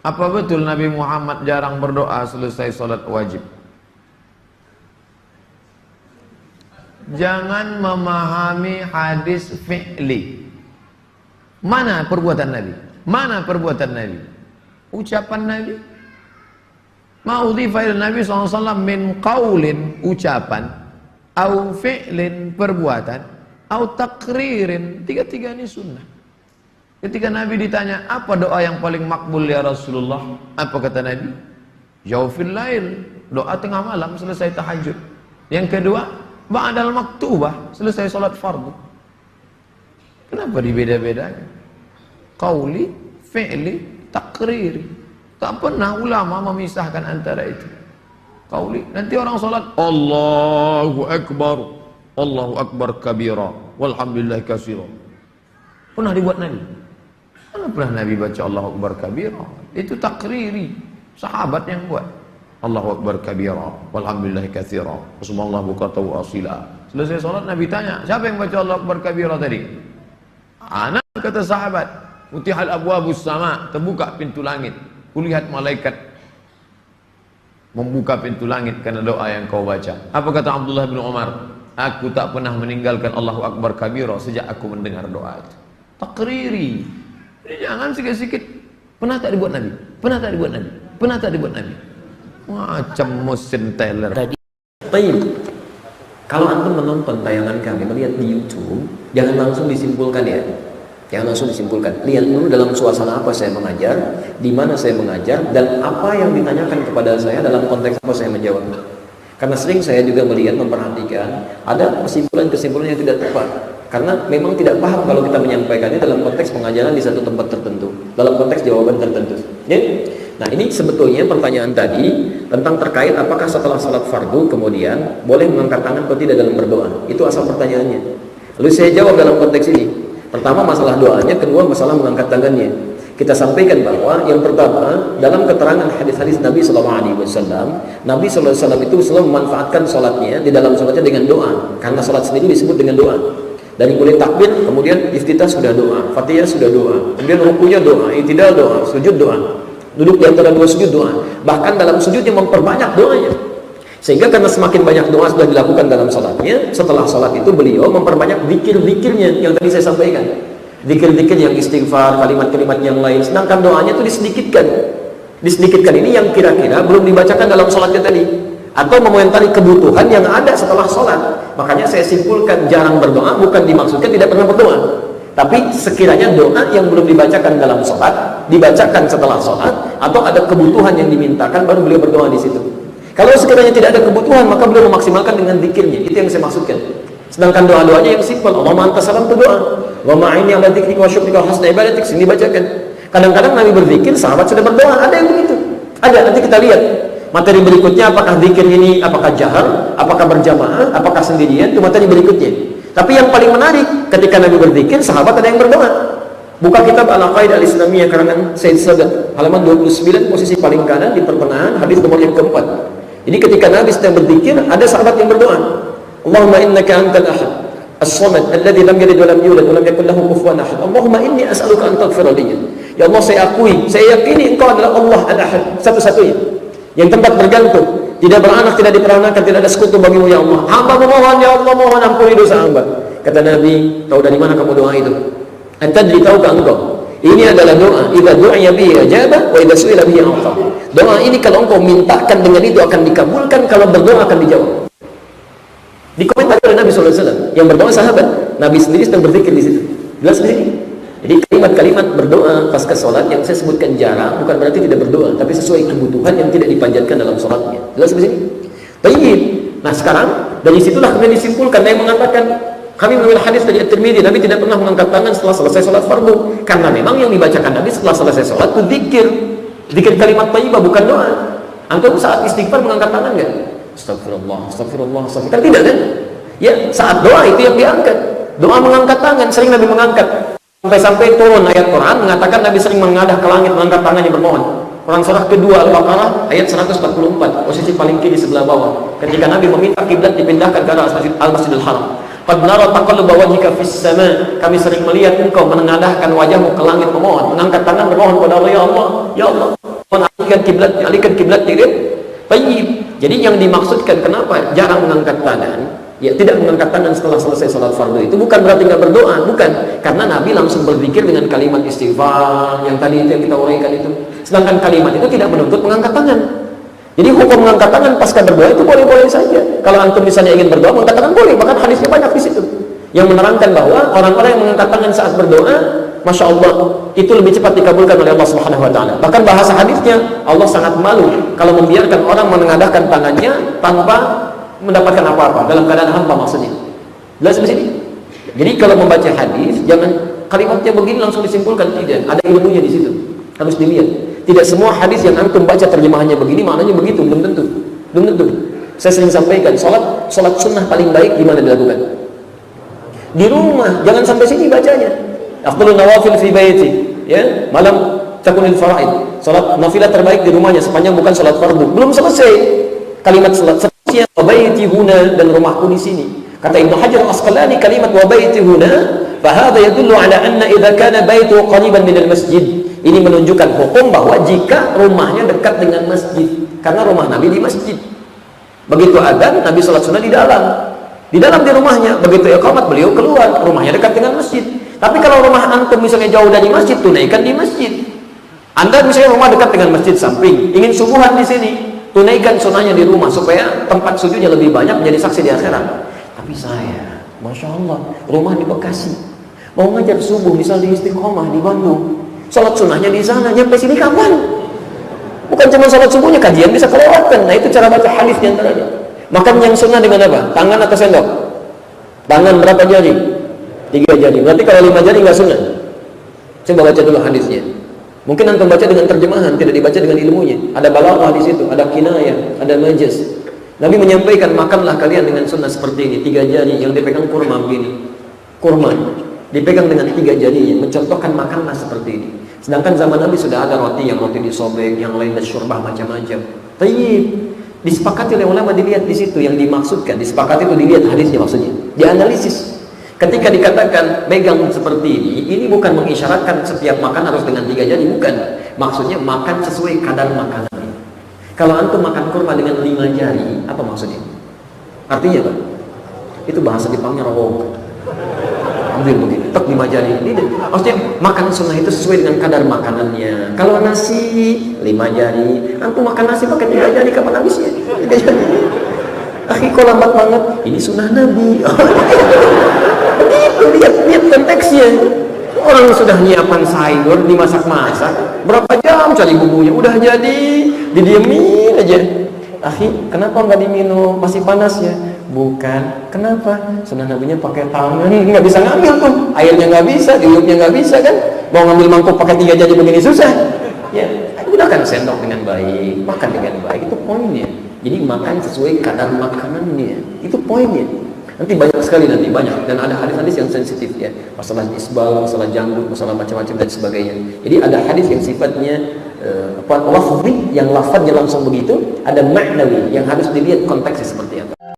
Apa betul Nabi Muhammad jarang berdoa selesai sholat wajib? Jangan memahami hadis fi'li. Mana perbuatan Nabi? Mana perbuatan Nabi? Ucapan Nabi? Ma'udhifa ila Nabi SAW min qaulin, ucapan, au fi'lin, perbuatan, au takririn, tiga-tiga ini sunnah. Ketika Nabi ditanya, apa doa yang paling makbul ya Rasulullah? Apa kata Nabi? Jawfil lail, doa tengah malam selesai tahajud. Yang kedua, ba'dal maktubah, selesai salat fardu. Kenapa dibeda-bedakan? Qauli, fi'li, takriri. Tak pernah ulama memisahkan antara itu. Qauli, nanti orang salat Allahu Akbar kabira, walhamdulillah katsira. Pernah dibuat Nabi? Mana pernah Nabi baca Allahu Akbar kabira? Itu takriri, sahabat yang buat. Allahu Akbar kabira, walhamdulillah katsira, subhanallah bukratan wa asila. Selesai salat Nabi tanya, siapa yang baca Allahu Akbar kabira tadi? Anak, kata sahabat. Futihal abwabus sama, terbuka pintu langit. Kulihat malaikat membuka pintu langit karena doa yang kau baca. Apa kata Abdullah bin Umar? Aku tak pernah meninggalkan Allahu Akbar kabira sejak aku mendengar doa itu. Takriri. Jadi jangan sikit-sikit. Pernah tak dibuat Nabi? Pernah tak dibuat Nabi? Pernah tak dibuat Nabi? Macam mesin teller. Baik. Kalau antum menonton tayangan kami, melihat di YouTube, jangan langsung disimpulkan ya. Jangan langsung disimpulkan. Lihat dulu dalam suasana apa saya mengajar, di mana saya mengajar, dan apa yang ditanyakan kepada saya dalam konteks apa saya menjawab. Karena sering saya juga melihat, memperhatikan ada kesimpulan-kesimpulan yang tidak tepat. Karena memang tidak paham kalau kita menyampaikannya dalam konteks pengajaran di satu tempat tertentu, dalam konteks jawaban tertentu. Ya? Nah, ini sebetulnya pertanyaan tadi tentang terkait apakah setelah salat fardu kemudian boleh mengangkat tangan atau tidak dalam berdoa. Itu asal pertanyaannya. Lalu saya jawab dalam konteks ini. Pertama masalah doanya, kedua masalah mengangkat tangannya. Kita sampaikan bahwa yang pertama dalam keterangan hadis-hadis Nabi SAW, Nabi SAW itu selalu memanfaatkan salatnya di dalam salatnya dengan doa, karena salat sendiri disebut dengan doa. Dari mulai takbir, kemudian iftitah sudah doa, fatihah sudah doa, kemudian rukunya doa, i'tidal doa, sujud doa, duduk di antara dua sujud doa. Bahkan dalam sujudnya memperbanyak doanya. Sehingga karena semakin banyak doa sudah dilakukan dalam salatnya, setelah salat itu beliau memperbanyak zikir-zikirnya yang tadi saya sampaikan. Zikir-zikir yang istighfar, kalimat-kalimat yang lain. Sedangkan doanya itu disedikitkan. Disedikitkan ini yang kira-kira belum dibacakan dalam salatnya tadi. Atau mengomentari kebutuhan yang ada setelah sholat. Makanya saya simpulkan jarang berdoa bukan dimaksudkan tidak pernah berdoa, tapi sekiranya doa yang belum dibacakan dalam sholat dibacakan setelah sholat, atau ada kebutuhan yang dimintakan baru beliau berdoa di situ. Kalau sekiranya tidak ada kebutuhan maka beliau memaksimalkan dengan zikirnya. Itu yang saya maksudkan. Sedangkan doa-doanya yang simpel, Allahumma anta salam itu doa, wa ma'ini ala dzikrika wa syukrika wa husni ibadatik, sini dibacakan. Kadang-kadang Nabi berzikir, sahabat sudah berdoa, ada yang begitu. Ada, nanti kita lihat materi berikutnya, apakah zikir ini apakah jahar, apakah berjamaah, apakah sendirian, itu materi berikutnya. Tapi yang paling menarik ketika Nabi berzikir, sahabat ada yang berdoa. Buka kitab Al-Aqaidah Al-Islamiyah karangan Said Sadat, halaman 29, posisi paling kanan di pertengahan, hadis nomor yang keempat. Jadi ketika Nabi sedang berzikir, ada sahabat yang berdoa. Allahumma innaka antal ahad as-samad alladzi lam yalid wa lam yulad wa lam yakul lahu kufuwan ahad. Allahumma inni as'aluka an taghfira li. Ya Allah, saya akui, saya yakini Engkau adalah Allah al-Ahad, satu-satunya yang tempat bergantung, tidak beranak, tidak diperanakan, tidak ada sekutu bagimu ya Allah. Hamba memohon ya Allah, mohon ampuni dosa hamba. Kata Nabi, tahu dari mana kamu doa itu? Atadri, tahukah engkau? Ini adalah doa. Idza du'iya bihi ajaba wa idza su'ila bihi a'ta. Doa ini kalau engkau mintakan dengan itu akan dikabulkan, kalau berdoa akan dijawab. Dikomentari oleh Nabi SAW. Yang berdoa sahabat, Nabi sendiri sedang berzikir di situ. Jelas di sini. Jadi kalimat-kalimat berdoa pasca sholat yang saya sebutkan jarang bukan berarti tidak berdoa, tapi sesuai kebutuhan yang tidak dipanjatkan dalam sholatnya. Jelas di sini. Baik. Nah sekarang dari situlah kemudian disimpulkan yang mengatakan kami mengambil hadis dari At-Tirmidzi, Nabi tidak pernah mengangkat tangan setelah selesai sholat fardu, karena memang yang dibacakan Nabi setelah selesai sholat itu zikir kalimat thayyibah, bukan doa. Antum saat istighfar mengangkat tangan nggak? Astagfirullah, astagfirullah, astagfirullah. Kan tidak kan? Ya saat doa itu yang diangkat. Doa mengangkat tangan sering Nabi mengangkat. Sampai-sampai turun ayat Quran mengatakan Nabi sering mengadah ke langit mengangkat tangannya bermohon. Quran surah kedua Al-Baqarah ayat 144, posisi paling kiri sebelah bawah. Ketika Nabi meminta kiblat dipindahkan ke arah Al-Masjidil Haram. Qad nara taqalluba wajhika fis sama. Kami sering melihat engkau menengadahkan wajahmu ke langit memohon, mengangkat tangan bermohon kepada Allah, ya Allah, ya Allah. alihkan kiblat kirim. Tayyib. Jadi yang dimaksudkan kenapa jarang mengangkat tangan, ya tidak mengangkat tangan setelah selesai salat fardu itu bukan berarti nggak berdoa, bukan. Karena Nabi langsung berzikir dengan kalimat istighfar yang tadi itu yang kita uraikan itu. Sedangkan kalimat itu tidak menuntut mengangkat tangan. Jadi hukum mengangkat tangan pasca berdoa itu boleh-boleh saja. Kalau antum misalnya ingin berdoa, mengangkat tangan boleh. Bahkan hadisnya banyak di situ yang menerangkan bahwa orang-orang yang mengangkat tangan saat berdoa, Masya Allah, itu lebih cepat dikabulkan oleh Allah Subhanahu Wa Taala. Bahkan bahasa hadisnya, Allah sangat malu kalau membiarkan orang menengadahkan tangannya tanpa mendapatkan apa-apa, dalam keadaan hampa maksudnya. Jelas di sini. Jadi kalau membaca hadis, jangan kalimatnya begini langsung disimpulkan, tidak. Ada ilmunya di situ. Harus dilihat. Tidak semua hadis yang antum baca terjemahannya begini, maknanya begitu, belum tentu. Belum tentu. Saya sering sampaikan, salat sunnah paling baik di mana dilakukan? Di rumah, jangan sampai sini bacanya. Afdhalun nawafil fi baiti, ya, malam takunil faraid. Salat nafilah terbaik di rumahnya sepanjang bukan salat fardu. Belum selesai kalimat salat seterusnya, wa baiti huna, dan rumahku di sini. Kata Ibnu Hajar Al-Asqalani, kalimat wa baiti huna, fa hadha yadullu ala anna idza kana baitu qariban min al-masjid. Ini menunjukkan hukum bahwa jika rumahnya dekat dengan masjid, karena rumah Nabi di masjid. Begitu adzan, Nabi salat sunnah di dalam di rumahnya. Begitu iqamat, beliau keluar, rumahnya dekat dengan masjid. Tapi kalau rumah antum misalnya jauh dari masjid, tunaikan di masjid. Anda misalnya rumah dekat dengan masjid samping, ingin subuhan di sini, tunaikan sunnahnya di rumah supaya tempat sujudnya lebih banyak, menjadi saksi di akhirat. Tapi saya, Masya Allah, rumah di Bekasi, mau ngajar subuh misal di Istiqomah di Bandung, sholat sunnahnya di sana, nyampe sini kapan? Bukan cuma sholat subuhnya, kajian bisa kelewatan. Nah itu cara baca hadis di antaranya. Makan yang sunnah dengan apa? Tangan atau sendok? Tangan berapa jari? 3 jari. Berarti kalau 5 jari nggak sunnah. Coba baca dulu hadisnya. Mungkin antum baca dengan terjemahan, tidak dibaca dengan ilmunya. Ada balaghah di situ, ada kinayah, ada majaz. Nabi menyampaikan, makanlah kalian dengan sunnah seperti ini. 3 jari yang dipegang kurma begini. Kurma dipegang dengan 3 jarinya, mencontohkan makanlah seperti ini. Sedangkan zaman Nabi sudah ada roti disobek, yang lain dan syurbah macam-macam. Tayyib. Disepakati oleh ulama, dilihat di situ yang dimaksudkan. Disepakati itu dilihat hadisnya maksudnya. Dianalisis. Ketika dikatakan megang seperti ini bukan mengisyaratkan setiap makan harus dengan 3 jari, bukan. Maksudnya makan sesuai kadar makanan. Kalau antum makan kurma dengan 5 jari, apa maksudnya? Artinya apa? Itu bahasa Jepangnya rawok. Ambil begini, tek 5 jari. Maksudnya makan sunnah itu sesuai dengan kadar makanannya. Kalau nasi 5 jari, antum makan nasi pakai 3 jari, kapan habisnya? 3 jari. Kok lambat banget? Ini sunnah Nabi. Begitu, lihat konteksnya. Orang sudah nyiapkan sayur, dimasak-masak, berapa jam cari bumbunya, udah jadi, didiemin aja. Kenapa nggak diminum? Masih panas ya? Bukan. Kenapa? Sunnah Nabinya pakai tangan, nggak bisa ngambil tuh. Airnya nggak bisa, diulupnya nggak bisa kan? Mau ngambil mangkuk pakai 3 jari begini susah. Ya, gunakan sendok dengan baik, makan dengan baik. Itu poinnya. Jadi makan sesuai kadar makanannya. Itu poinnya. Nanti banyak sekali banyak, dan ada hadis-hadis yang sensitif ya, masalah isbal, masalah janggut, masalah macam-macam dan sebagainya. Jadi ada hadis yang sifatnya lafzi, yang lafadznya langsung begitu, ada maknawi yang harus dilihat konteksnya seperti apa.